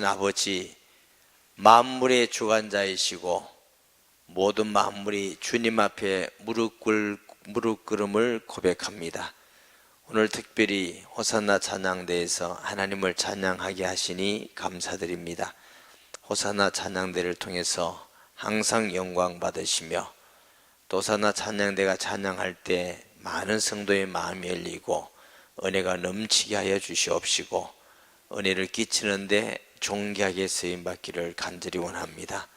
아버지, 만물의 주관자이시고 모든 만물이 주님 앞에 무릎 꿇음을 고백합니다. 오늘 특별히 호산나 찬양대에서 하나님을 찬양하게 하시니 감사드립니다. 호산나 찬양대를 통해서 항상 영광 받으시며, 또 호산나 찬양대가 찬양할 때 많은 성도의 마음이 열리고 은혜가 넘치게 하여 주시옵시고, 은혜를 끼치는데 존귀하게 쓰임받기를 간절히 원합니다.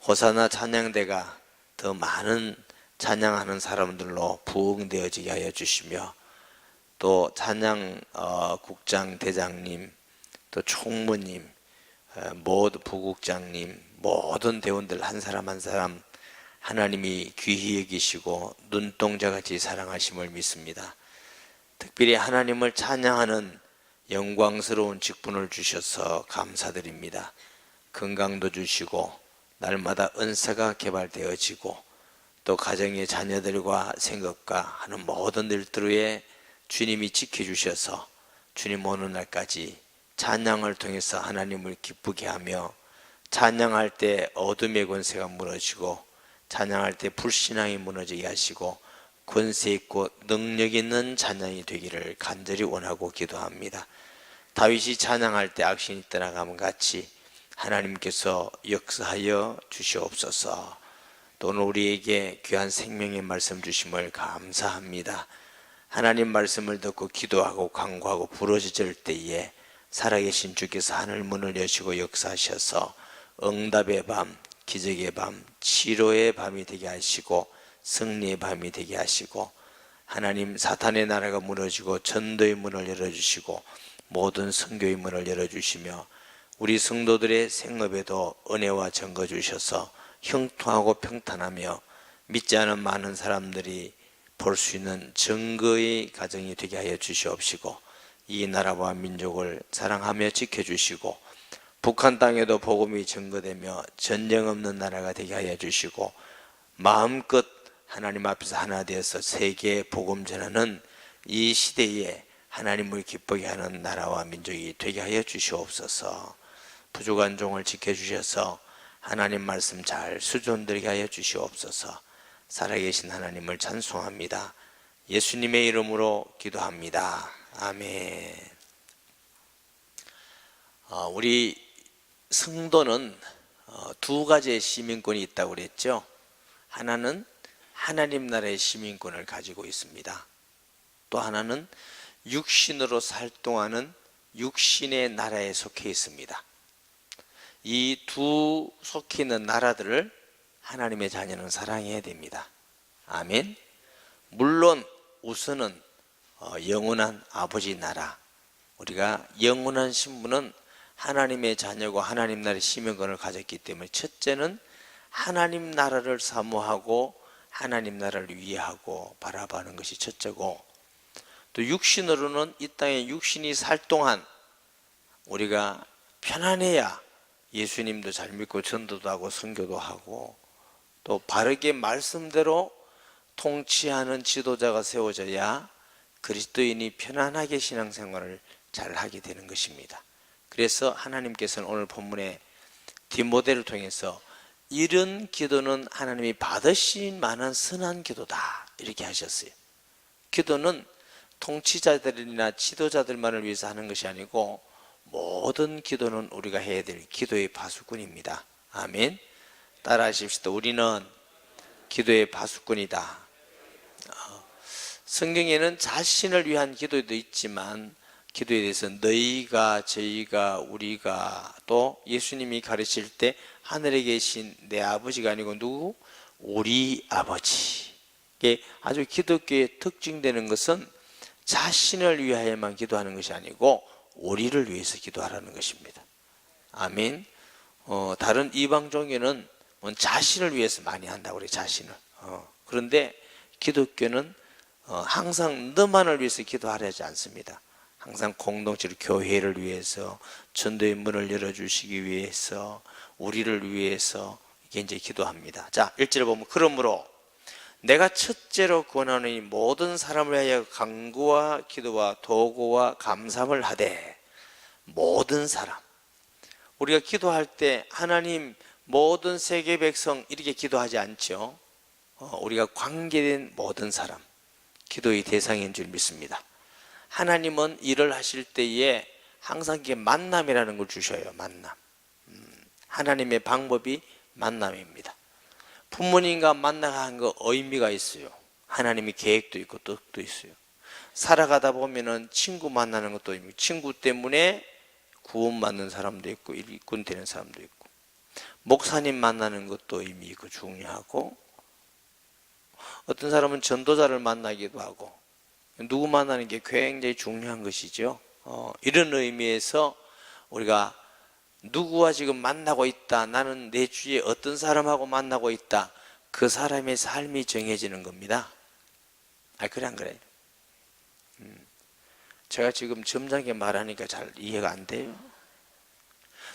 호산나 찬양대가 더 많은 찬양하는 사람들로 부흥되어지게 하여 주시며, 또 찬양 국장 대장님, 또 총무님, 모든 부국장님, 모든 대원들 한 사람 한 사람 하나님이 귀히 여기시고 눈동자같이 사랑하심을 믿습니다. 특별히 하나님을 찬양하는 영광스러운 직분을 주셔서 감사드립니다. 건강도 주시고 날마다 은사가 개발되어지고, 또 가정의 자녀들과 생업과 하는 모든 일들에 주님이 지켜주셔서 주님 오는 날까지 찬양을 통해서 하나님을 기쁘게 하며, 찬양할 때 어둠의 권세가 무너지고 찬양할 때 불신앙이 무너지게 하시고 권세 있고 능력 있는 찬양이 되기를 간절히 원하고 기도합니다. 다윗이 찬양할 때 악신이 떠나가면 같이 하나님께서 역사하여 주시옵소서. 또 오늘 우리에게 귀한 생명의 말씀 주심을 감사합니다. 하나님 말씀을 듣고 기도하고 간구하고 부르짖을 때에 살아계신 주께서 하늘 문을 여시고 역사하셔서 응답의 밤, 기적의 밤, 치료의 밤이 되게 하시고 승리의 밤이 되게 하시고, 하나님 사탄의 나라가 무너지고 전도의 문을 열어주시고 모든 선교의 문을 열어주시며, 우리 성도들의 생업에도 은혜와 증거 주셔서 형통하고 평탄하며 믿지 않은 많은 사람들이 볼 수 있는 증거의 가정이 되게 하여 주시옵시고, 이 나라와 민족을 사랑하며 지켜주시고 북한 땅에도 복음이 증거되며 전쟁 없는 나라가 되게 하여 주시고, 마음껏 하나님 앞에서 하나 되어서 세계에 복음 전하는 이 시대에 하나님을 기쁘게 하는 나라와 민족이 되게 하여 주시옵소서. 부족한 종을 지켜주셔서 하나님 말씀 잘 수존들게 하여 주시옵소서. 살아계신 하나님을 찬송합니다. 예수님의 이름으로 기도합니다. 아멘. 우리 성도는 두 가지의 시민권이 있다고 그랬죠. 하나는 하나님 나라의 시민권을 가지고 있습니다. 또 하나는 육신으로 활동하는 육신의 나라에 속해 있습니다. 이 두 속해 있는 나라들을 하나님의 자녀는 사랑해야 됩니다. 아멘. 물론 우선은 영원한 아버지 나라, 우리가 영원한 신분은 하나님의 자녀고 하나님 나라의 시민권을 가졌기 때문에 첫째는 하나님 나라를 사모하고 하나님 나라를 위하고 바라보는 것이 첫째고, 또 육신으로는 이 땅에 육신이 살동한 우리가 편안해야 예수님도 잘 믿고 전도도 하고 선교도 하고, 또 바르게 말씀대로 통치하는 지도자가 세워져야 그리스도인이 편안하게 신앙생활을 잘 하게 되는 것입니다. 그래서 하나님께서는 오늘 본문에 디모데를 통해서 이런 기도는 하나님이 받으신 만한 선한 기도다 이렇게 하셨어요. 기도는 통치자들이나 지도자들만을 위해서 하는 것이 아니고 모든 기도는 우리가 해야 될 기도의 파수꾼입니다. 아멘. 따라 하십시다. 우리는 기도의 파수꾼이다. 성경에는 자신을 위한 기도도 있지만 기도에 대해서 너희가, 저희가, 우리가, 또 예수님이 가르칠 때 하늘에 계신 내 아버지가 아니고 누구? 우리 아버지. 이게 아주 기독교의 특징되는 것은 자신을 위하여만 기도하는 것이 아니고 우리를 위해서 기도하라는 것입니다. 아멘. 다른 이방 종교는 자신을 위해서 많이 한다고 그래요. 자신을. 그런데 기독교는 항상 너만을 위해서 기도하려지 않습니다. 항상 공동체를, 교회를 위해서, 전도의 문을 열어주시기 위해서, 우리를 위해서 이게 이제 기도합니다. 자, 1절에 보면 그러므로 내가 첫째로 권하노니 모든 사람을 위하여 간구와 기도와 도구와 감사를 하되, 모든 사람, 우리가 기도할 때 하나님 모든 세계 백성 이렇게 기도하지 않죠. 우리가 관계된 모든 사람 기도의 대상인 줄 믿습니다. 하나님은 일을 하실 때에 항상 이게 만남이라는 걸 주셔요. 만남. 하나님의 방법이 만남입니다. 부모님과 만나가는 거 의미가 있어요. 하나님의 계획도 있고 뜻도 있어요. 살아가다 보면은 친구 만나는 것도 의미, 친구 때문에 구원받는 사람도 있고 일꾼 되는 사람도 있고, 목사님 만나는 것도 의미 있고 중요하고, 어떤 사람은 전도자를 만나기도 하고, 누구 만나는 게 굉장히 중요한 것이죠. 이런 의미에서 우리가 누구와 지금 만나고 있다, 나는 내 주위에 어떤 사람하고 만나고 있다, 그 사람의 삶이 정해지는 겁니다. 그래 안 그래요? 제가 지금 점잖게 말하니까 잘 이해가 안 돼요.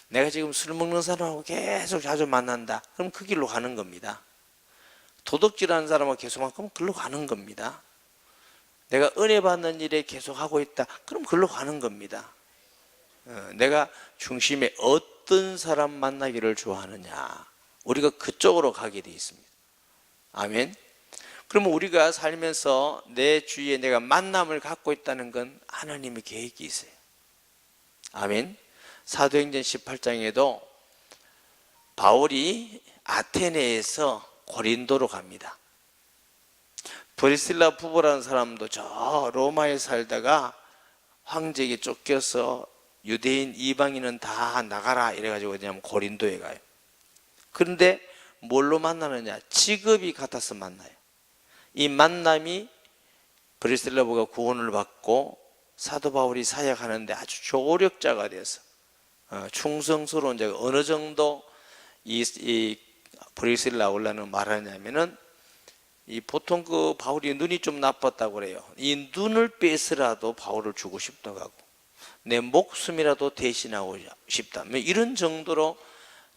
내가 지금 술 먹는 사람하고 계속 자주 만난다, 그럼 그 길로 가는 겁니다. 도둑질하는 사람하고 계속 만나면 그럼 그걸로 가는 겁니다. 내가 은혜 받는 일에 계속 하고 있다, 그럼 그걸로 가는 겁니다. 내가 중심에 어떤 사람 만나기를 좋아하느냐, 우리가 그쪽으로 가게 돼 있습니다. 아멘. 그러면 우리가 살면서 내 주위에 내가 만남을 갖고 있다는 건 하나님의 계획이 있어요. 아멘. 사도행전 18장에도 바울이 아테네에서 고린도로 갑니다. 브리실라 부부라는 사람도 저 로마에 살다가 황제에게 쫓겨서 유대인 이방인은 다 나가라 이래가지고 그냥 고린도에 가요. 그런데 뭘로 만나느냐, 직업이 같아서 만나요. 이 만남이 브리실라 부부가 구원을 받고 사도 바울이 사역하는데 아주 조력자가 돼서 충성스러운 자가 어느 정도 이 브리실라 올라는 말하냐면은, 이 보통 그 바울이 눈이 좀 나빴다고 그래요. 이 눈을 빼서라도 바울을 주고 싶다고 하고, 내 목숨이라도 대신하고 싶다, 이런 정도로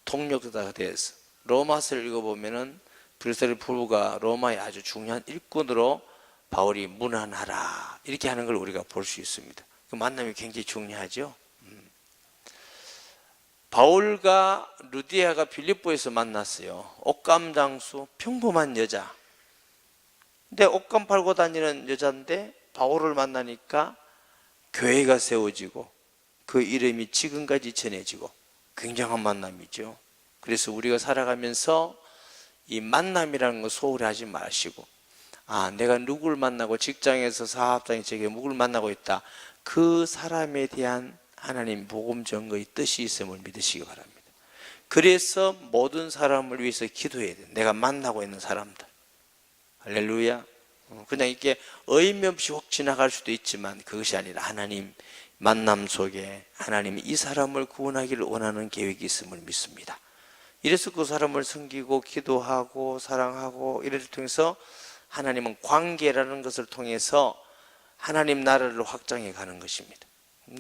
동력자가 돼서 로마서를 읽어보면은 브리스라 부부가 로마의 아주 중요한 일꾼으로 바울이 문안하라 이렇게 하는 걸 우리가 볼 수 있습니다. 그 만남이 굉장히 중요하죠. 바울과 루디아가 빌립보에서 만났어요. 옷감 장수, 평범한 여자. 근데 옷감 팔고 다니는 여자인데 바울을 만나니까 교회가 세워지고 그 이름이 지금까지 전해지고 굉장한 만남이죠. 그래서 우리가 살아가면서 이 만남이라는 거 소홀히 하지 마시고, 내가 누구를 만나고 직장에서 사업장에 저게 누구를 만나고 있다, 그 사람에 대한 하나님 복음 전거의 뜻이 있음을 믿으시기 바랍니다. 그래서 모든 사람을 위해서 기도해야 돼요. 내가 만나고 있는 사람들. 할렐루야. 그냥 이렇게 의미 없이 혹 지나갈 수도 있지만 그것이 아니라 하나님 만남 속에 하나님이 이 사람을 구원하기를 원하는 계획이 있음을 믿습니다. 이래서 그 사람을 섬기고 기도하고 사랑하고 이를 통해서 하나님은 관계라는 것을 통해서 하나님 나라를 확장해 가는 것입니다.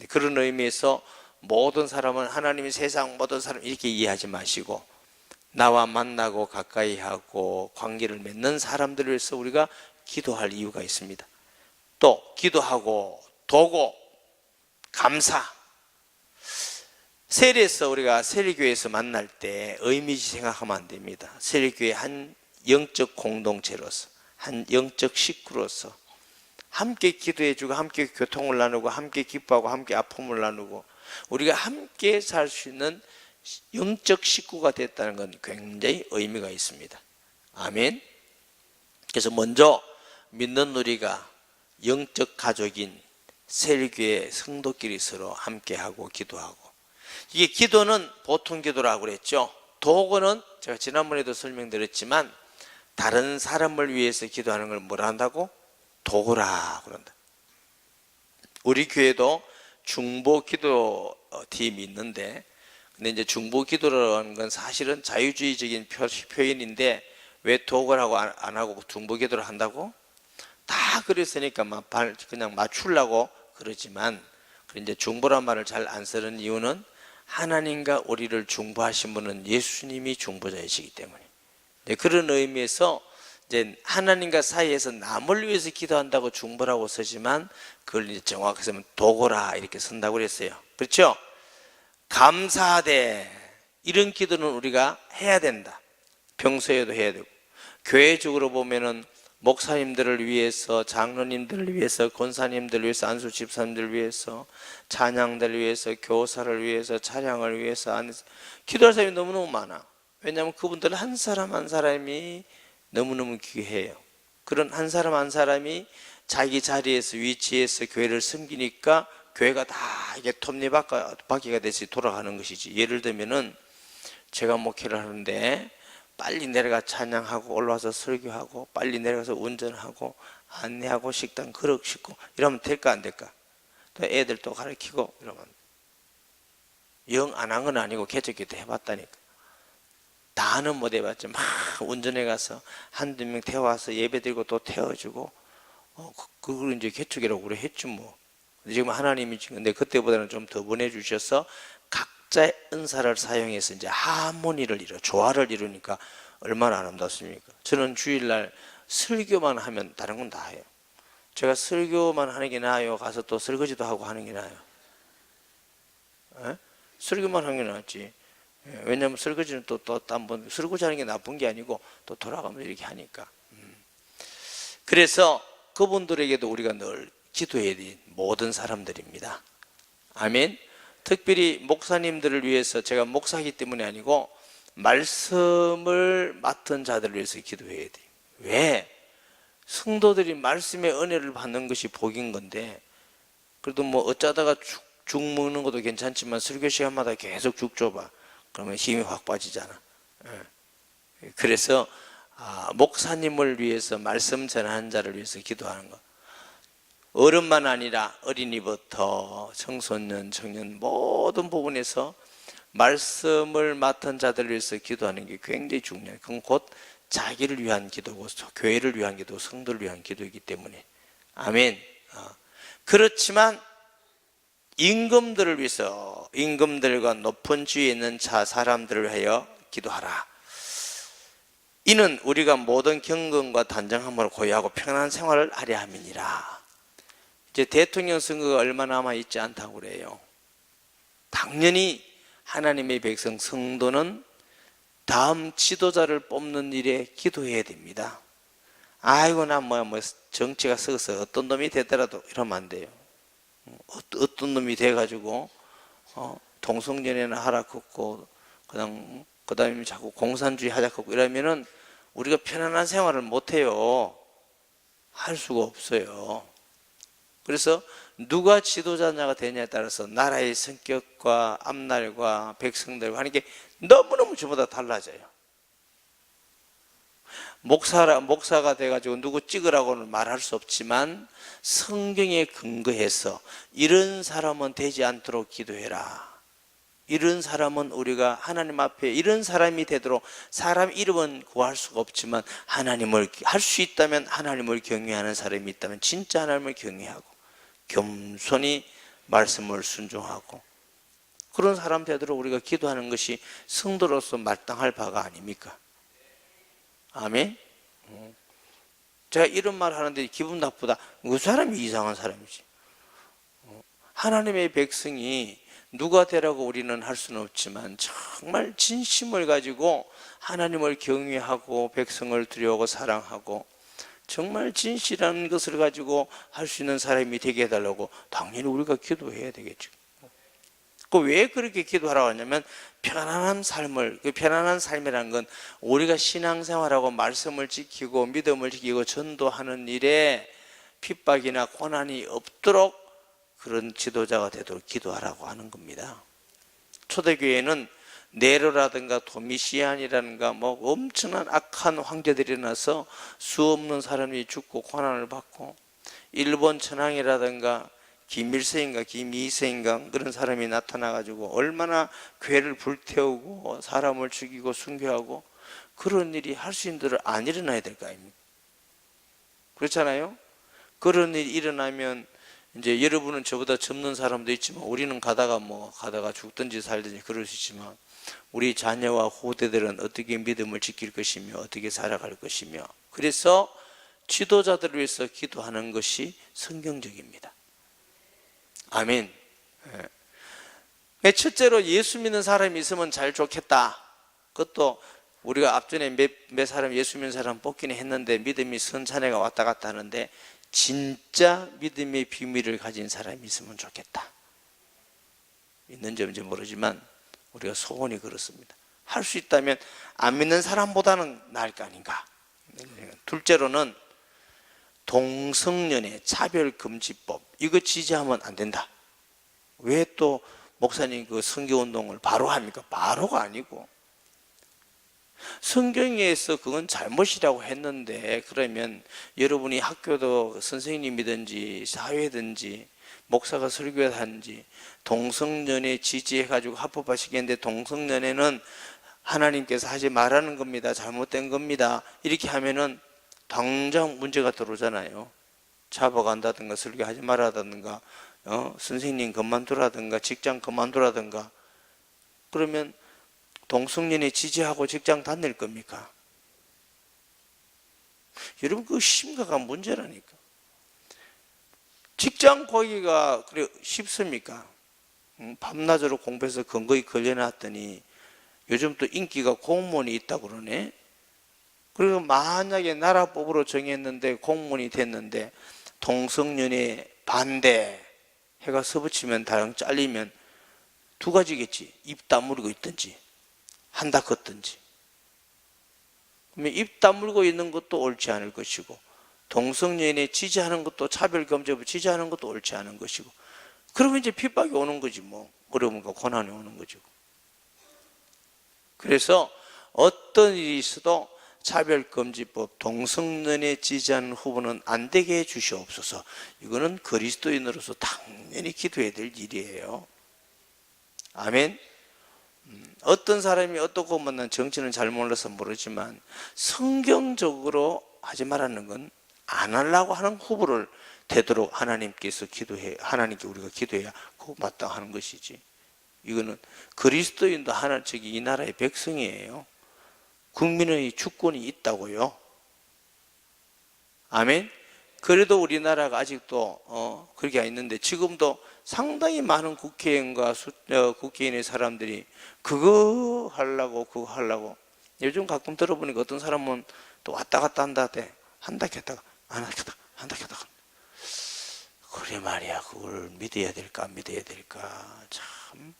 그런 의미에서 모든 사람은 하나님의 세상 모든 사람 이렇게 이해하지 마시고, 나와 만나고 가까이 하고 관계를 맺는 사람들을 위해서 우리가 기도할 이유가 있습니다. 또 기도하고 도고 감사. 세례에서 우리가 세례교회에서 만날 때 의미지 생각하면 안 됩니다. 세례교회 한 영적 공동체로서, 한 영적 식구로서 함께 기도해주고 함께 교통을 나누고 함께 기뻐하고 함께 아픔을 나누고 우리가 함께 살 수 있는 영적 식구가 됐다는 건 굉장히 의미가 있습니다. 아멘. 그래서 먼저 믿는 우리가 영적 가족인 세례교회 성도끼리 서로 함께하고 기도하고, 이게 기도는 보통 기도라고 그랬죠. 도구는 제가 지난번에도 설명드렸지만 다른 사람을 위해서 기도하는 걸 뭐라 한다고? 도구라 그런다. 우리 교회도 중보 기도 팀이 있는데, 근데 이제 중보 기도라는 건 사실은 자유주의적인 표현인데 왜 도구라고 안 하고 중보 기도를 한다고? 다 그랬으니까 그냥 맞추려고 그러지만, 이제 중보란 말을 잘 안 쓰는 이유는 하나님과 우리를 중보하신 분은 예수님이 중보자이시기 때문에, 그런 의미에서 이제 하나님과 사이에서 남을 위해서 기도한다고 중보라고 쓰지만 그걸 이제 정확히 쓰면 도구라 이렇게 쓴다고 그랬어요. 그렇죠? 감사하되, 이런 기도는 우리가 해야 된다. 평소에도 해야 되고, 교회적으로 보면은 목사님들을 위해서, 장로님들을 위해서, 권사님들을 위해서, 안수 집사님들을 위해서, 찬양들을 위해서, 교사를 위해서, 차량을 위해서 기도할 사람이 너무너무 많아. 왜냐하면 그분들은 한 사람 한 사람이 너무너무 귀해요. 그런 한 사람 한 사람이 자기 자리에서, 위치에서 교회를 섬기니까 교회가 다 이게 톱니바퀴가 돼서 돌아가는 것이지. 예를 들면은 제가 목회를 하는데 빨리 내려가 찬양하고 올라와서 설교하고 빨리 내려가서 운전하고 안내하고 식당 그릇 씻고 이러면 될까 안 될까? 또 애들 또 가르치고 이러면 영 안 한 건 아니고 개척기도 해봤다니까. 다는 못 해봤지만 막 운전해 가서 한두 명 태워와서 예배 드리고 또 태워주고 그걸 이제 개척이라고 그래 했지 뭐. 지금 하나님이 근데 그때보다는 좀 더 보내주셔서 각자의 은사를 사용해서 이제 하모니를 이뤄, 조화를 이루니까 얼마나 아름답습니까? 저는 주일날 설교만 하면 다른 건 다 해요. 제가 설교만 하는 게 나아요? 가서 또 설거지도 하고 하는 게 나아요? 에? 설교만 하는 게 낫지. 왜냐하면 설거지는 또 한번 설거지 하는 게 나쁜 게 아니고 또 돌아가면서 이렇게 하니까. 그래서 그분들에게도 우리가 늘 기도해야 돼. 모든 사람들입니다. 아멘. 특별히 목사님들을 위해서, 제가 목사이기 때문에 아니고 말씀을 맡은 자들을 위해서 기도해야 돼요. 왜? 성도들이 말씀의 은혜를 받는 것이 복인 건데, 그래도 뭐 어쩌다가 죽 먹는 것도 괜찮지만 설교 시간마다 계속 죽 줘봐. 그러면 힘이 확 빠지잖아. 그래서 목사님을 위해서, 말씀 전하는 자를 위해서 기도하는 것. 어른만 아니라 어린이부터 청소년, 청년 모든 부분에서 말씀을 맡은 자들을 위해서 기도하는 게 굉장히 중요해요. 그건 곧 자기를 위한 기도고 교회를 위한 기도, 성도를 위한 기도이기 때문에. 아멘. 그렇지만 임금들을 위해서, 임금들과 높은 지위에 있는 사람들을 위하여 기도하라. 이는 우리가 모든 경건과 단정함을 고유하고 평안한 생활을 하려 함이니라. 이제 대통령 선거가 얼마 남아 있지 않다고 그래요. 당연히 하나님의 백성 성도는 다음 지도자를 뽑는 일에 기도해야 됩니다. 아이고 나 뭐 정치가 썩어서 어떤 놈이 되더라도 이러면 안 돼요. 어떤 놈이 돼가지고 동성연애나 하라 걷고 그다음에 자꾸 공산주의 하자 걷고 이러면은 우리가 편안한 생활을 못 해요. 할 수가 없어요. 그래서 누가 지도자가 되냐에 따라서 나라의 성격과 앞날과 백성들과 하는 게 너무너무 전부 다 달라져요. 목사가 돼가지고 누구 찍으라고는 말할 수 없지만 성경에 근거해서 이런 사람은 되지 않도록 기도해라. 이런 사람은 우리가 하나님 앞에 이런 사람이 되도록, 사람 이름은 구할 수가 없지만 하나님을 할 수 있다면, 하나님을 경외하는 사람이 있다면 진짜 하나님을 경외하고 겸손히 말씀을 순종하고 그런 사람 되도록 우리가 기도하는 것이 성도로서 마땅할 바가 아닙니까? 아멘. 제가 이런 말 하는데 기분 나쁘다. 그 사람이 이상한 사람이지. 하나님의 백성이 누가 되라고 우리는 할 수는 없지만 정말 진심을 가지고 하나님을 경외하고 백성을 두려워하고 사랑하고 정말 진실한 것을 가지고 할 수 있는 사람이 되게 해달라고 당연히 우리가 기도해야 되겠죠. 왜 그렇게 기도하라고 하냐면 편안한 삶을, 그 편안한 삶이라는 건 우리가 신앙생활하고 말씀을 지키고 믿음을 지키고 전도하는 일에 핍박이나 고난이 없도록 그런 지도자가 되도록 기도하라고 하는 겁니다. 초대교회는 네로라든가 도미시안이라든가 뭐 엄청난 악한 황제들이 일어나서 수 없는 사람이 죽고 고난을 받고, 일본 천황이라든가 김일성인가 김이성인가 그런 사람이 나타나가지고 얼마나 교회를 불태우고 사람을 죽이고 순교하고, 그런 일이 할 수 있는 대로 안 일어나야 될 거 아닙니까? 그렇잖아요? 그런 일이 일어나면 이제 여러분은 저보다 젊는 사람도 있지만 우리는 가다가 죽든지 살든지 그럴 수 있지만 우리 자녀와 후대들은 어떻게 믿음을 지킬 것이며 어떻게 살아갈 것이며, 그래서 지도자들을 위해서 기도하는 것이 성경적입니다. 아멘. 첫째로 예수 믿는 사람이 있으면 잘 좋겠다. 그것도 우리가 앞전에 몇 사람 예수 믿는 사람 뽑기는 했는데 믿음이 선차례가 왔다 갔다 하는데 진짜 믿음의 비밀을 가진 사람이 있으면 좋겠다. 있는지 없는지 모르지만 우리가 소원이 그렇습니다. 할 수 있다면 안 믿는 사람보다는 나을 거 아닌가. 둘째로는 동성연애 차별금지법, 이거 지지하면 안 된다. 왜 또 목사님 그 선교운동을 바로 합니까? 바로가 아니고 성경에서 그건 잘못이라고 했는데, 그러면 여러분이 학교도 선생님이든지 사회든지 목사가 설교하든지 동성연애 지지해가지고 합법화시켰는데 동성연애는 하나님께서 하지 말라는 겁니다, 잘못된 겁니다, 이렇게 하면은 당장 문제가 들어오잖아요. 잡아간다든가 설교하지 말라든가 선생님 그만두라든가 직장 그만두라든가. 그러면 동성연애 지지하고 직장 다닐 겁니까? 여러분 그거 심각한 문제라니까. 직장 구하기가 그래 쉽습니까? 밤낮으로 공부해서 근거에 걸려놨더니 요즘 또 인기가 공무원이 있다고 그러네. 그리고 만약에 나라법으로 정했는데 공무원이 됐는데 동성연애 반대 해가 서붙이면 다랑 잘리면 두 가지겠지. 입 다물고 있든지 한다 걷든지. 그러면 입 다물고 있는 것도 옳지 않을 것이고 동성연애 지지하는 것도 차별금지법 지지하는 것도 옳지 않은 것이고, 그러면 이제 핍박이 오는 거지 뭐. 어려움과 고난이 오는 거죠. 그래서 어떤 일이 있어도 차별금지법, 동성연애 지지하는 후보는 안 되게 해 주시옵소서. 이거는 그리스도인으로서 당연히 기도해야 될 일이에요. 아멘. 어떤 사람이 어떻고 난 정치는 잘 몰라서 모르지만 성경적으로 하지 말라는 건 안 하려고 하는 후보를 되도록 하나님께서 하나님께 우리가 기도해야 그거 마땅하는 것이지. 이거는 그리스도인도 이 나라의 백성이에요. 국민의 주권이 있다고요. 아멘. 그래도 우리나라가 아직도 그렇게 있는데 지금도 상당히 많은 국회의원과 국회의원의 사람들이 그거 하려고 요즘 가끔 들어보니까 어떤 사람은 또 왔다 갔다 한다 했다가 안 한다. 그래 말이야, 그걸 믿어야 될까 안 믿어야 될까 참.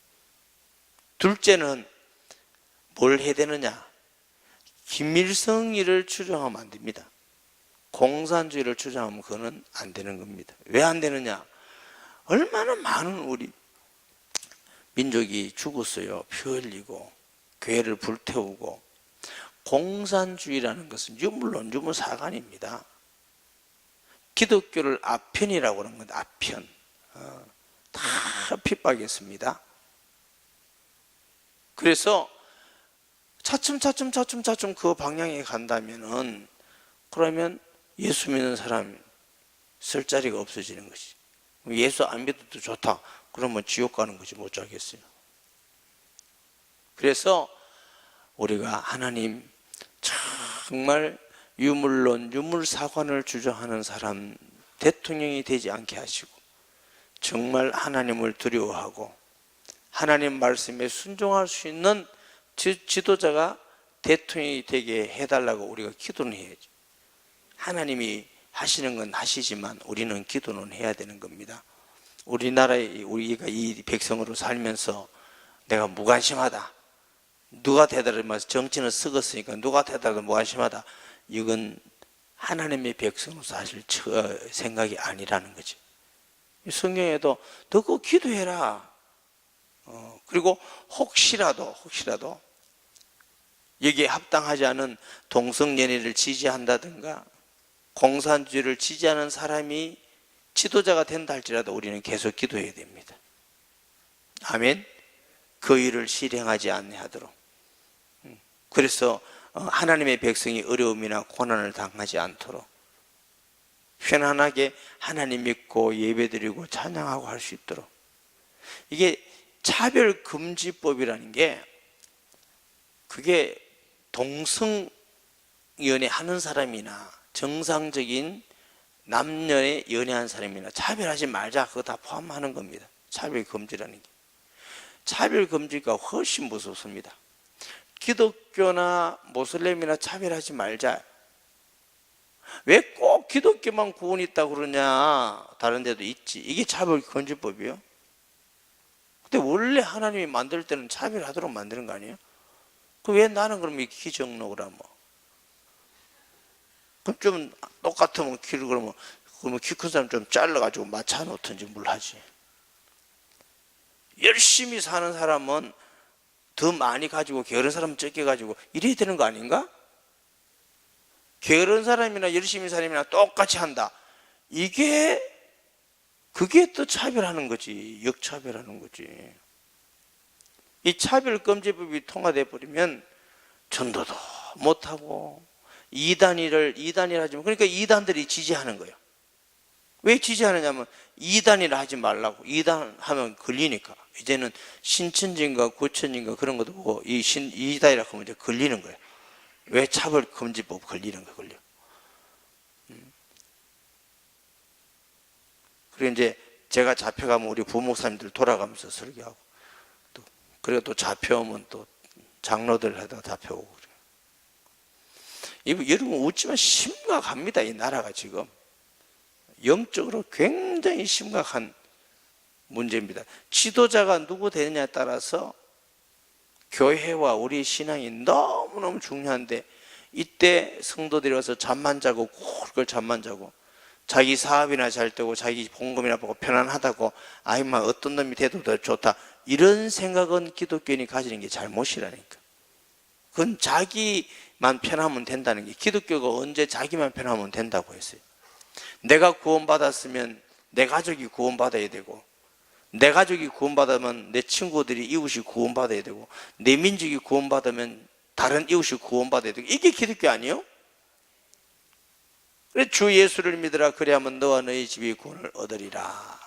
둘째는 뭘 해야 되느냐? 김일성이를 추정하면 안 됩니다. 공산주의를 추정하면 그거는 안 되는 겁니다. 왜 안 되느냐? 얼마나 많은 우리 민족이 죽었어요. 피 흘리고 교회를 불태우고. 공산주의라는 것은 유물론유무사관입니다. 기독교를 아편이라고 그러는 건데 아편. 다 핍박했습니다. 그래서 차츰 그 방향에 간다면은 그러면 예수 믿는 사람 쓸 자리가 없어지는 것이. 예수 안 믿어도 좋다. 그러면 지옥 가는 거지 못 자겠어요. 그래서 우리가 하나님 정말 유물론, 유물사관을 주장하는 사람 대통령이 되지 않게 하시고 정말 하나님을 두려워하고 하나님 말씀에 순종할 수 있는 지도자가 대통령이 되게 해달라고 우리가 기도는 해야죠. 하나님이 하시는 건 하시지만 우리는 기도는 해야 되는 겁니다. 우리나라에 우리가 이 백성으로 살면서 내가 무관심하다, 누가 되더라도 정치는 썩었으니까 누가 되더라도 무관심하다, 이건 하나님의 백성으로서 하실 생각이 아니라는 거지. 성경에도 너 기도해라. 그리고 혹시라도 여기에 합당하지 않은 동성연애를 지지한다든가 공산주의를 지지하는 사람이 지도자가 된다 할지라도 우리는 계속 기도해야 됩니다. 아멘. 그 일을 실행하지 않하도록. 그래서 하나님의 백성이 어려움이나 고난을 당하지 않도록 편안하게 하나님 믿고 예배드리고 찬양하고 할 수 있도록. 이게 차별금지법이라는 게 그게 동성연애 하는 사람이나 정상적인 남녀의 연애한 사람이나 차별하지 말자, 그거 다 포함하는 겁니다. 차별금지라는 게. 차별금지가 훨씬 무섭습니다. 기독교나 모슬렘이나 차별하지 말자. 왜 꼭 기독교만 구원이 있다고 그러냐? 다른 데도 있지. 이게 차별금지법이에요. 근데 원래 하나님이 만들 때는 차별하도록 만드는 거 아니에요? 그 왜 나는 그러면 기정록을 하면? 그럼 좀 똑같으면 키를 그러면 키 큰 사람 좀 잘라가지고 맞춰 놓든지 뭘 하지. 열심히 사는 사람은 더 많이 가지고 게으른 사람은 적게 가지고 이래야 되는 거 아닌가? 게으른 사람이나 열심히 사는 사람이나 똑같이 한다. 그게 또 차별하는 거지. 역차별하는 거지. 이 차별금지법이 통과돼 버리면 전도도 못하고 이단이라 하지 마. 그러니까 이단들이 지지하는 거예요. 왜 지지하느냐면 이단이라 하지 말라고. 이단하면 걸리니까. 이제는 신천지인가 구천지인가 그런 것도 보고 이단이라 하면 이제 걸리는 거예요. 왜 차별금지법 걸리는 거예요. 걸려. 그리고 이제 제가 잡혀가면 우리 부목사님들 돌아가면서 설교하고 그리고 또 잡혀오면 또 장로들 하다가 잡혀오고 그래요. 여러분 웃지만 심각합니다. 이 나라가 지금 영적으로 굉장히 심각한 문제입니다. 지도자가 누구 되느냐에 따라서 교회와 우리 신앙이 너무너무 중요한데 이때 성도들이 와서 잠만 자고 꿀꿀 잠만 자고 자기 사업이나 잘 되고 자기 봉급이나 보고 편안하다고 아이만 어떤 놈이 돼도 더 좋다 이런 생각은 기독교인이 가지는 게 잘못이라니까. 그건 자기만 편하면 된다는 게 기독교가 언제 자기만 편하면 된다고 했어요. 내가 구원받았으면 내 가족이 구원받아야 되고 내 가족이 구원받으면 내 친구들이 이웃이 구원받아야 되고 내 민족이 구원받으면 다른 이웃이 구원받아야 되고 이게 기독교 아니에요? 그래 주 예수를 믿으라 그리하면 너와 너희 집이 구원을 얻으리라.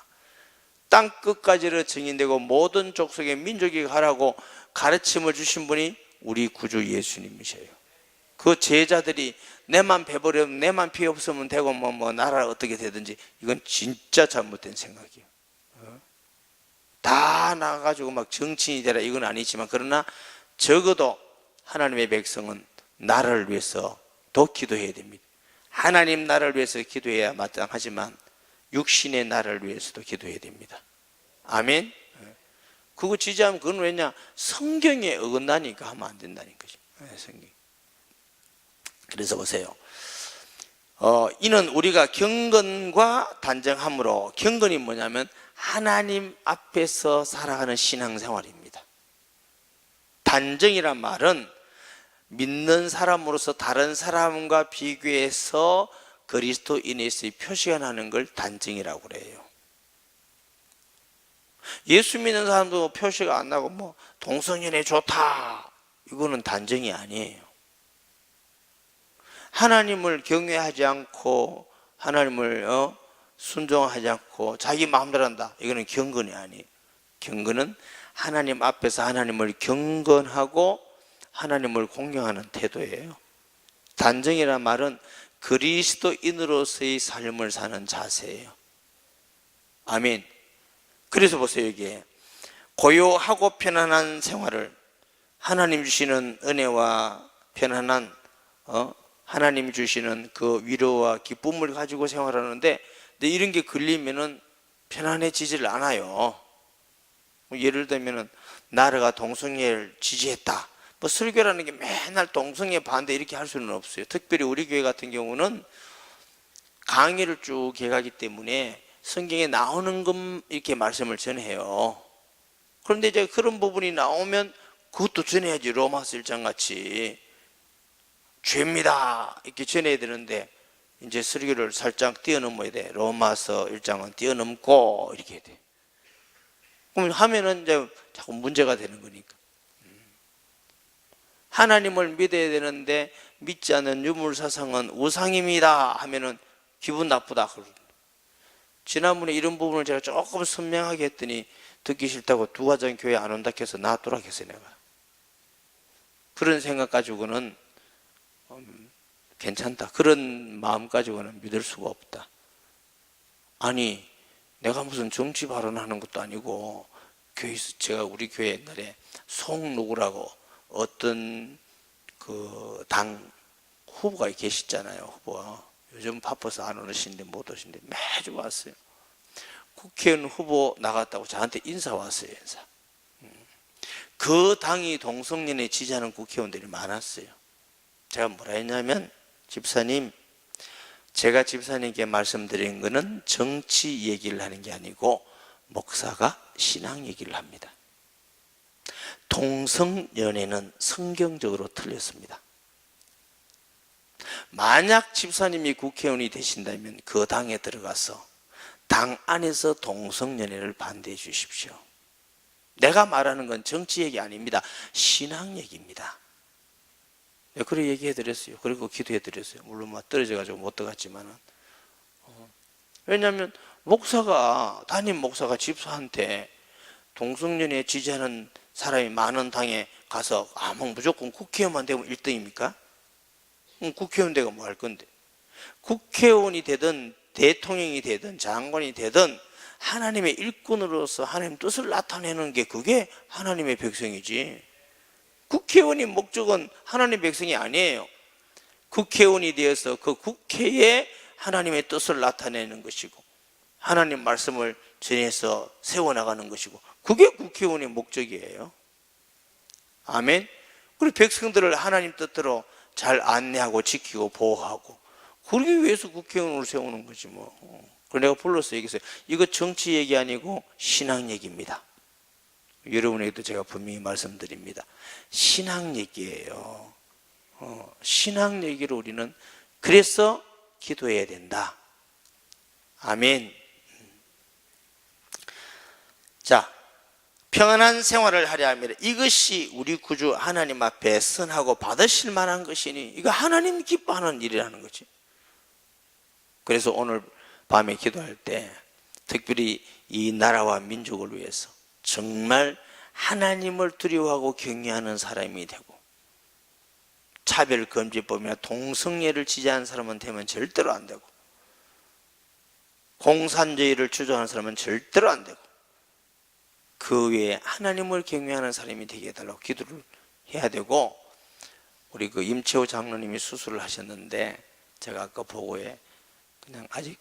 땅 끝까지로 증인되고 모든 족속의 민족이 가라고 가르침을 주신 분이 우리 구주 예수님이셔요. 그 제자들이 내만 배버리면 내만 피 없으면 되고 뭐 나라 어떻게 되든지 이건 진짜 잘못된 생각이에요. 다 나가가지고 막 정치인이 되라 이건 아니지만 그러나 적어도 하나님의 백성은 나라를 위해서 더 기도해야 됩니다. 하나님 나라를 위해서 기도해야 마땅하지만 육신의 나라를 위해서도 기도해야 됩니다. 아멘. 그거 지지하면 그건 왜냐? 성경에 어긋나니까 하면 안 된다는 거죠. 성경. 그래서 보세요. 이는 우리가 경건과 단정함으로 경건이 뭐냐면 하나님 앞에서 살아가는 신앙생활입니다. 단정이란 말은 믿는 사람으로서 다른 사람과 비교해서 그리스도인에서의 표시가 나는 걸 단정이라고 그래요. 예수 믿는 사람도 표시가 안 나고 뭐 동성연애 좋다 이거는 단정이 아니에요. 하나님을 경외하지 않고 하나님을 순종하지 않고 자기 마음대로 한다 이거는 경건이 아니에요. 경건은 하나님 앞에서 하나님을 경건하고 하나님을 공경하는 태도예요. 단정이란 말은 그리스도인으로서의 삶을 사는 자세예요. 아멘. 그래서 보세요. 여기에 고요하고 편안한 생활을 하나님 주시는 은혜와 편안한 하나님 주시는 그 위로와 기쁨을 가지고 생활하는데 근데 이런 게 걸리면은 편안해지질 않아요. 예를 들면은 나라가 동성애를 지지했다. 뭐 설교라는 게 맨날 동성애 반대 이렇게 할 수는 없어요. 특별히 우리 교회 같은 경우는 강의를 쭉 해가기 때문에 성경에 나오는 것 이렇게 말씀을 전해요. 그런데 이제 그런 부분이 나오면 그것도 전해야지. 로마서 1장 같이 죄입니다 이렇게 전해야 되는데 이제 설교를 살짝 뛰어넘어야 돼. 로마서 1장은 뛰어넘고 이렇게 해야 돼. 그럼 하면은 이제 자꾸 문제가 되는 거니까. 하나님을 믿어야 되는데 믿지 않는 유물사상은 우상입니다 하면은 기분 나쁘다. 지난번에 이런 부분을 제가 조금 선명하게 했더니 듣기 싫다고 두 가정 교회 안 온다 해서 놔두라 했어요. 내가 그런 생각 가지고는 괜찮다 그런 마음 가지고는 믿을 수가 없다. 아니 내가 무슨 정치 발언하는 것도 아니고 교회에서 제가 우리 교회 옛날에 송누구라고 어떤 그 당 후보가 계시잖아요. 후보가 요즘 바빠서 안 오시는데 못 오시는데 매주 왔어요. 국회의원 후보 나갔다고 저한테 인사 왔어요. 인사. 그 당이 동성연애 지지하는 국회의원들이 많았어요. 제가 뭐라 했냐면, 집사님, 제가 집사님께 말씀드린 거는 정치 얘기를 하는 게 아니고 목사가 신앙 얘기를 합니다. 동성연애는 성경적으로 틀렸습니다. 만약 집사님이 국회의원이 되신다면 그 당에 들어가서 당 안에서 동성연애를 반대해 주십시오. 내가 말하는 건 정치 얘기 아닙니다. 신앙 얘기입니다. 그래 얘기해 드렸어요. 그리고 기도해 드렸어요. 물론 막 떨어져 가지고 못 들어갔지만은. 왜냐하면 담임 목사가 집사한테 동성연애 지지하는 사람이 많은 당에 가서 무조건 국회의원만 되면 1등입니까? 국회의원 되고 뭐 할 건데. 국회의원이 되든 대통령이 되든 장관이 되든 하나님의 일꾼으로서 하나님 뜻을 나타내는 게 그게 하나님의 백성이지. 국회의원의 목적은 하나님의 백성이 아니에요. 국회의원이 되어서 그 국회에 하나님의 뜻을 나타내는 것이고 하나님 말씀을 전해서 세워나가는 것이고 그게 국회의원의 목적이에요. 아멘. 그리고 백성들을 하나님 뜻대로 잘 안내하고 지키고 보호하고 그러기 위해서 국회의원을 세우는 거지 뭐. 그래서 내가 불러서 얘기했어요. 이거 정치 얘기 아니고 신앙 얘기입니다. 여러분에게도 제가 분명히 말씀드립니다. 신앙 얘기예요. 신앙 얘기를 우리는 그래서 기도해야 된다. 아멘. 자, 평안한 생활을 하려 하면 이것이 우리 구주 하나님 앞에 선하고 받으실 만한 것이니 이거 하나님 기뻐하는 일이라는 거지. 그래서 오늘 밤에 기도할 때 특별히 이 나라와 민족을 위해서 정말 하나님을 두려워하고 경외하는 사람이 되고 차별금지법이나 동성애를 지지하는 사람은 되면 절대로 안 되고 공산주의를 주장하는 사람은 절대로 안 되고 그 외에 하나님을 경외하는 사람이 되게 해달라고 기도를 해야 되고 우리 그 임채호 장로님이 수술을 하셨는데 제가 아까 보고에 그냥 아직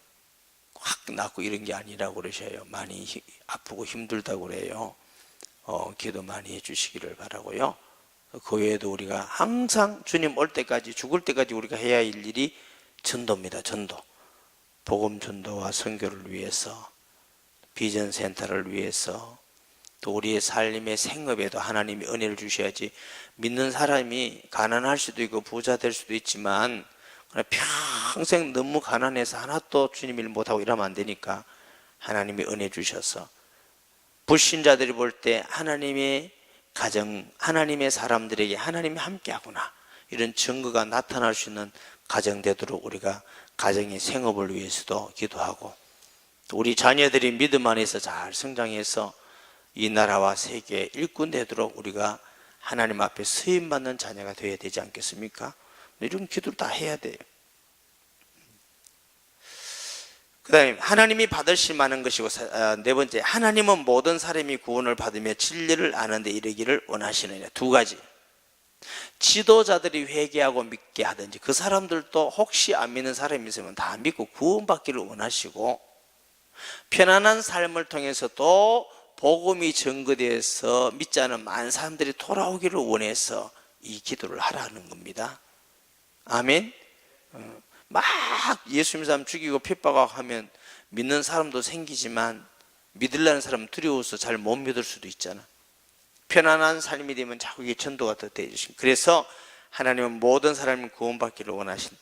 확 낫고 이런 게 아니라고 그러셔요. 많이 아프고 힘들다고 그래요. 기도 많이 해주시기를 바라고요. 그 외에도 우리가 항상 주님 올 때까지 죽을 때까지 우리가 해야 할 일이 전도입니다. 전도. 복음 전도와 선교를 위해서 비전 센터를 위해서 또 우리의 삶의 생업에도 하나님이 은혜를 주셔야지. 믿는 사람이 가난할 수도 있고 부자 될 수도 있지만 평생 너무 가난해서 하나도 주님 일 못하고 이러면 안 되니까 하나님이 은혜 주셔서 불신자들이 볼 때 하나님의 가정, 하나님의 사람들에게 하나님이 함께하구나 이런 증거가 나타날 수 있는 가정 되도록 우리가 가정의 생업을 위해서도 기도하고 또 우리 자녀들이 믿음 안에서 잘 성장해서 이 나라와 세계의 일꾼 되도록 우리가 하나님 앞에 쓰임받는 자녀가 되어야 되지 않겠습니까? 이런 기도를 다 해야 돼요. 그 다음에 하나님이 받으실 만한 것이고 네 번째, 하나님은 모든 사람이 구원을 받으며 진리를 아는 데 이르기를 원하시느냐. 두 가지. 지도자들이 회개하고 믿게 하든지 그 사람들도 혹시 안 믿는 사람이 있으면 다 믿고 구원받기를 원하시고 편안한 삶을 통해서 또 복음이 증거되어서 믿지 않은 많은 사람들이 돌아오기를 원해서 이 기도를 하라는 겁니다. 아멘. 막 예수 믿는 사람 죽이고 핍박하면 믿는 사람도 생기지만 믿으려는 사람은 두려워서 잘 못 믿을 수도 있잖아. 편안한 삶이 되면 자꾸 이게 전도가 더 되어주신. 그래서 하나님은 모든 사람을 구원받기를 원하신다.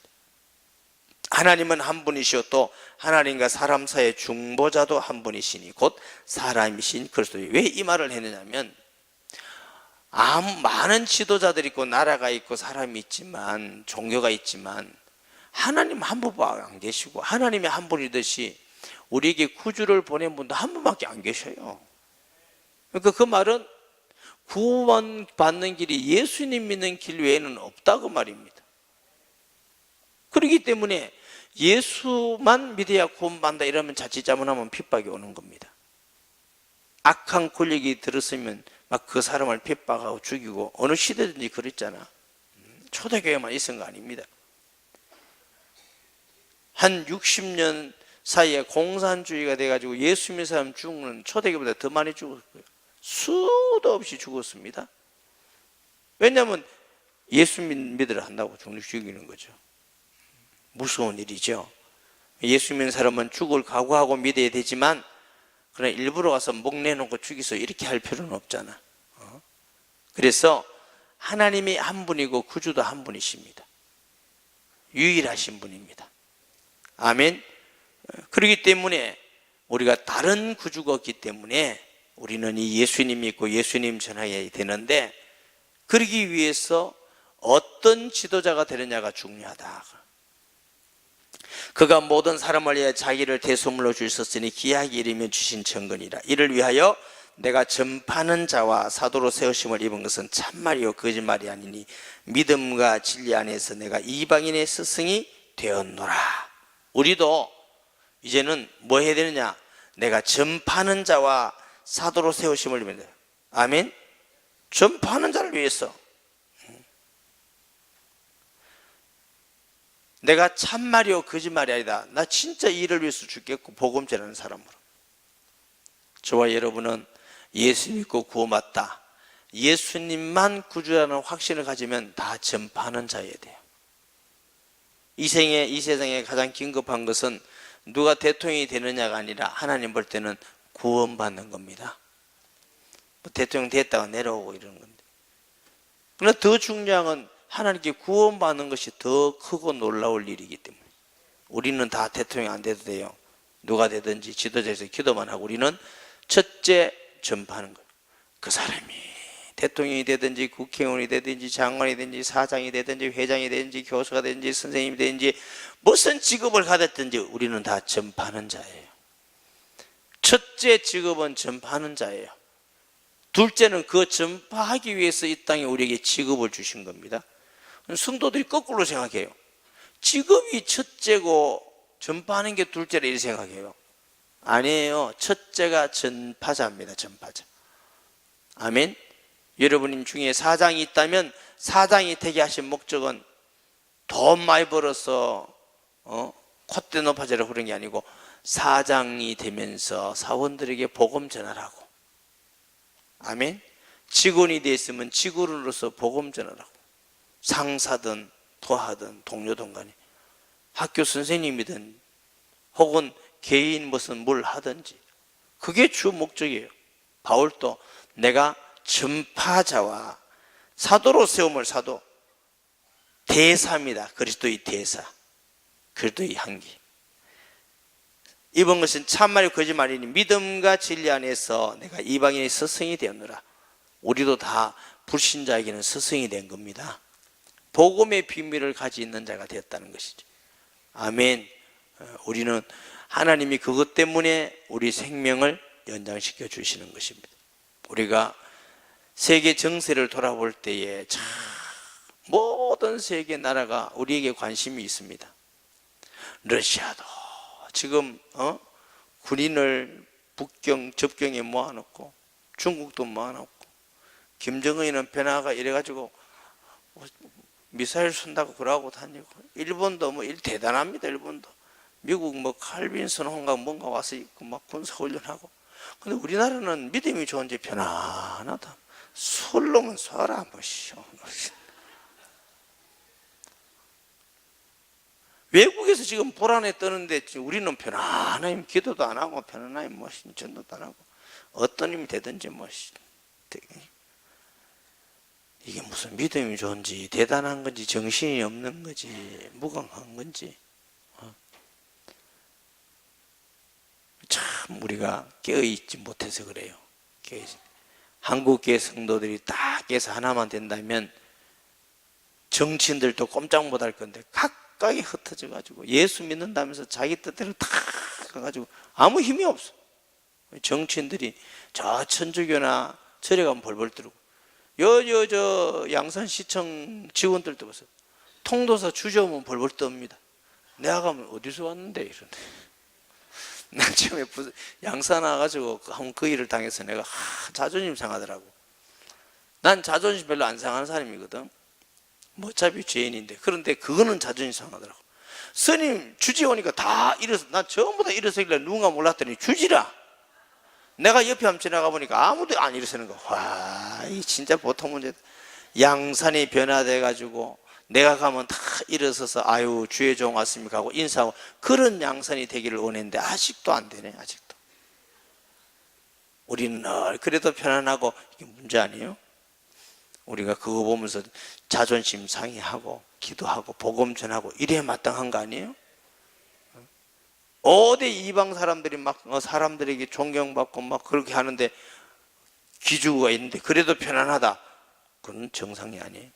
하나님은 한 분이시오. 또 하나님과 사람 사이의 중보자도 한 분이시니 곧 사람이신 그리스도. 왜 이 말을 했느냐면 많은 지도자들이 있고 나라가 있고 사람이 있지만 종교가 있지만 하나님 한 분밖에 안 계시고 하나님이 한 분이듯이 우리에게 구주를 보낸 분도 한 분밖에 안 계셔요. 그러니까 그 말은 구원받는 길이 예수님 믿는 길 외에는 없다고 말입니다. 그렇기 때문에 예수만 믿어야 구원받는다 이러면 자칫 잘못하면 핍박이 오는 겁니다. 악한 권력이 들었으면 막 그 사람을 핍박하고 죽이고, 어느 시대든지 그랬잖아. 초대교회만 있은 거 아닙니다. 한 60년 사이에 공산주의가 돼가지고 예수 믿는 사람 죽는 초대교회보다 더 많이 죽었고요. 수도 없이 죽었습니다. 왜냐하면 예수 믿으라 한다고 죽이는 거죠. 무서운 일이죠. 예수 믿는 사람은 죽을 각오하고 믿어야 되지만, 그러나 일부러 가서 목 내놓고 죽이서 이렇게 할 필요는 없잖아. 그래서 하나님이 한 분이고 구주도 한 분이십니다. 유일하신 분입니다. 아멘. 그렇기 때문에 우리가 다른 구주가 없기 때문에 우리는 이 예수님 믿고 예수님 전해야 되는데, 그러기 위해서 어떤 지도자가 되느냐가 중요하다. 그가 모든 사람을 위해 자기를 대소물로 주셨으니 기약이 이르면 주신 증거니라. 이를 위하여 내가 전파하는 자와 사도로 세우심을 입은 것은 참말이요 거짓말이 아니니 믿음과 진리 안에서 내가 이방인의 스승이 되었노라. 우리도 이제는 뭐 해야 되느냐? 내가 전파하는 자와 사도로 세우심을 입은 자. 아멘. 전파하는 자를 위해서 내가 참말이요 거짓말이 아니다. 나 진짜 이 일을 위해서 죽겠고 복음 전하는 사람으로. 저와 여러분은 예수 믿고 구원받다, 예수님만 구주라는 확신을 가지면 다 전파하는 자여야 돼요. 이 세상에 가장 긴급한 것은 누가 대통령이 되느냐가 아니라 하나님 볼 때는 구원받는 겁니다. 뭐 대통령 됐다가 내려오고 이러는 건데, 그러나 더 중요한 건 하나님께 구원받는 것이 더 크고 놀라울 일이기 때문에 우리는 다 대통령 안 돼도 돼요. 누가 되든지 지도자에서 기도만 하고 우리는 첫째 전파하는 거예요. 그 사람이 대통령이 되든지 국회의원이 되든지 장관이 되든지 사장이 되든지 회장이 되든지 교수가 되든지 선생님이 되든지 무슨 직업을 가졌든지 우리는 다 전파하는 자예요. 첫째 직업은 전파하는 자예요. 둘째는 그 전파하기 위해서 이 땅에 우리에게 직업을 주신 겁니다. 성도들이 거꾸로 생각해요. 직업이 첫째고 전파하는 게 둘째라 이렇게 생각해요. 아니에요. 첫째가 전파자입니다. 전파자. 아멘. 여러분 중에 사장이 있다면 사장이 되게 하신 목적은 돈 많이 벌어서 콧대 높아지라 그런 게 아니고 사장이 되면서 사원들에게 복음 전하라고. 아멘. 직원이 되어 있으면 직원으로서 복음 전하라고. 상사든 부하든 동료든 간에 학교 선생님이든 혹은 개인 무슨 뭘 하든지 그게 주 목적이에요. 바울도 내가 전파자와 사도로 세움을 사도, 대사입니다. 그리스도의 대사, 그리스도의 향기. 입은 것은 참말이 거짓말이니 믿음과 진리 안에서 내가 이방인의 스승이 되었노라. 우리도 다 불신자에게는 스승이 된 겁니다. 복음의 비밀을 가지고 있는 자가 되었다는 것이죠. 아멘. 우리는 하나님이 그것 때문에 우리 생명을 연장시켜 주시는 것입니다. 우리가 세계 정세를 돌아볼 때에 참 모든 세계 나라가 우리에게 관심이 있습니다. 러시아도 지금 군인을 접경에 모아놓고, 중국도 모아놓고, 김정은이는 변화가 이래가지고 미사일 쏜다고 그러고 다니고, 일본도 뭐 일 대단합니다. 일본도 미국 뭐 칼빈슨 홍가 뭔가 와서 있고 막 군사 훈련하고. 근데 우리나라는 믿음이 좋은지 편안하다. 솔로몬 쏴라 뭐시오. 외국에서 지금 불안에 떠는데 우리는 편안하게 기도도 안 하고 편안하게 뭐 신천도도 안 하고 어떤 힘이 되든지 뭐 이게 무슨 믿음이 좋은지 대단한 건지 정신이 없는 건지 무강한 건지 참 우리가 깨어있지 못해서 그래요. 한국교회 성도들이 다 깨서 하나만 된다면 정치인들도 꼼짝 못할 건데 각각이 흩어져 가지고 예수 믿는다면서 자기 뜻대로 다 가가지고 아무 힘이 없어. 정치인들이 저 천주교나 절에 가면 벌벌 떨고 저 양산시청 직원들도 보세요. 통도사 주저오면 벌벌 떱니다. 내가 가면 어디서 왔는데 이런데 난 처음에 양사 나가지고 한번 그 일을 당해서 내가 자존심 상하더라고. 난 자존심 별로 안 상하는 사람이거든. 뭐 어차피 죄인인데. 그런데 그거는 자존심 상하더라고. 스님 주지 오니까 다 일어서, 난 전부 다 일어서길래 누군가 몰랐더니 주지라. 내가 옆에 한번 지나가 보니까 아무도 안 일어서는 거야. 와, 이 진짜 보통 문제다. 양산이 변화돼가지고 내가 가면 다 일어서서 아유 주의 종 왔습니까 하고 인사하고, 그런 양산이 되기를 원했는데 아직도 안 되네. 아직도. 우리는 늘 그래도 편안하고, 이게 문제 아니에요? 우리가 그거 보면서 자존심 상해하고 기도하고 복음 전하고 이래야 마땅한 거 아니에요? 어디 이방 사람들이 막 사람들에게 존경받고 막 그렇게 하는데 기주가 있는데 그래도 편안하다, 그건 정상이 아니에요.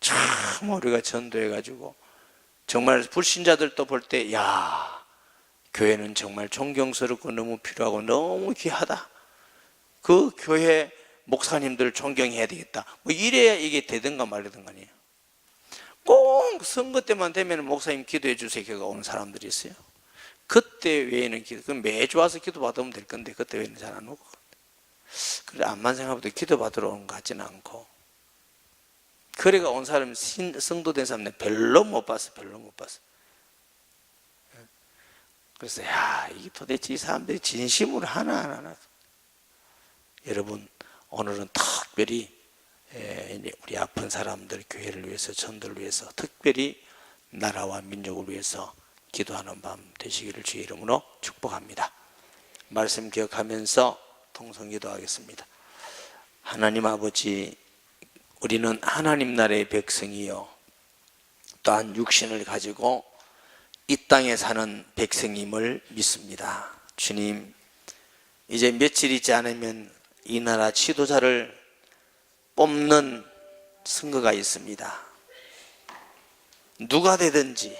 참 우리가 전도해가지고 정말 불신자들도 볼 때, 야, 교회는 정말 존경스럽고 너무 필요하고 너무 귀하다, 그 교회 목사님들 존경해야 되겠다, 뭐 이래야 이게 되든가 말든가 아니에요. 꼭 선거 때만 되면 목사님 기도해 주세요 기도가 오는 사람들이 있어요. 그때 외에는 그건 매주 와서 기도 받으면 될 건데 그때 외에는 잘 안 오고. 그래, 암만 생각해도 기도 받으러 오는 것 같지는 않고. 그래가 온 사람, 성도된 사람 별로 못 봤어. 별로 못 봤어. 그래서 야, 이게 도대체 이 사람들이 진심으로 하나. 여러분, 오늘은 특별히 우리 아픈 사람들, 교회를 위해서, 전도를 위해서, 특별히 나라와 민족을 위해서 기도하는 밤 되시기를 주의 이름으로 축복합니다. 말씀 기억하면서 통성 기도하겠습니다. 하나님 아버지, 우리는 하나님 나라의 백성이요 또한 육신을 가지고 이 땅에 사는 백성임을 믿습니다. 주님, 이제 며칠 있지 않으면 이 나라 지도자를 뽑는 선거가 있습니다. 누가 되든지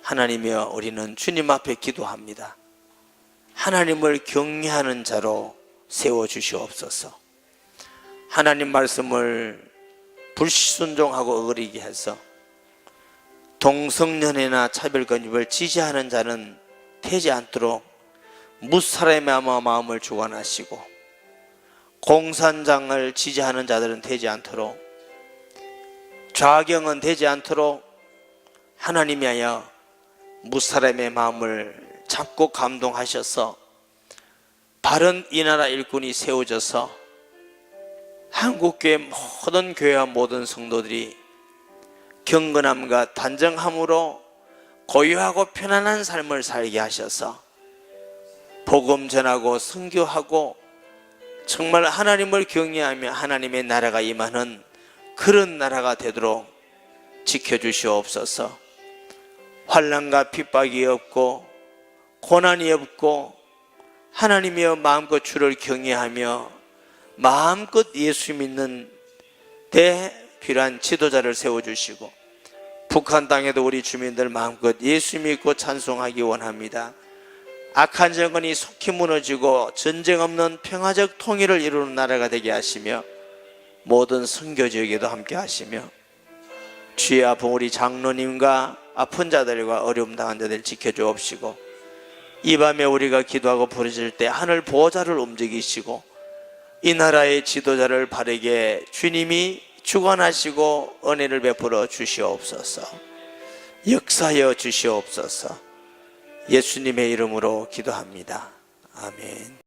하나님이여, 우리는 주님 앞에 기도합니다. 하나님을 경외하는 자로 세워주시옵소서. 하나님 말씀을 불순종하고 어기게 해서 동성연애나 차별건립을 지지하는 자는 되지 않도록 무사람의 마음을 주관하시고, 공산당을 지지하는 자들은 되지 않도록, 좌경은 되지 않도록 하나님이여 무사람의 마음을 잡고 감동하셔서 바른 이 나라 일꾼이 세워져서 한국교회 모든 교회와 모든 성도들이 경건함과 단정함으로 고요하고 편안한 삶을 살게 하셔서 복음 전하고 선교하고 정말 하나님을 경외하며 하나님의 나라가 임하는 그런 나라가 되도록 지켜주시옵소서. 환난과 핍박이 없고 고난이 없고 하나님이여 마음껏 주를 경외하며 마음껏 예수 믿는 대필요한 지도자를 세워주시고, 북한 땅에도 우리 주민들 마음껏 예수 믿고 찬송하기 원합니다. 악한 정권이 속히 무너지고 전쟁 없는 평화적 통일을 이루는 나라가 되게 하시며 모든 선교지역에도 함께 하시며 주의 아픈 우리 장로님과 아픈 자들과 어려움 당한 자들 지켜주옵시고, 이 밤에 우리가 기도하고 부르실 때 하늘 보호자를 움직이시고 이 나라의 지도자를 바르게 주님이 주관하시고 은혜를 베풀어 주시옵소서. 역사하여 주시옵소서. 예수님의 이름으로 기도합니다. 아멘.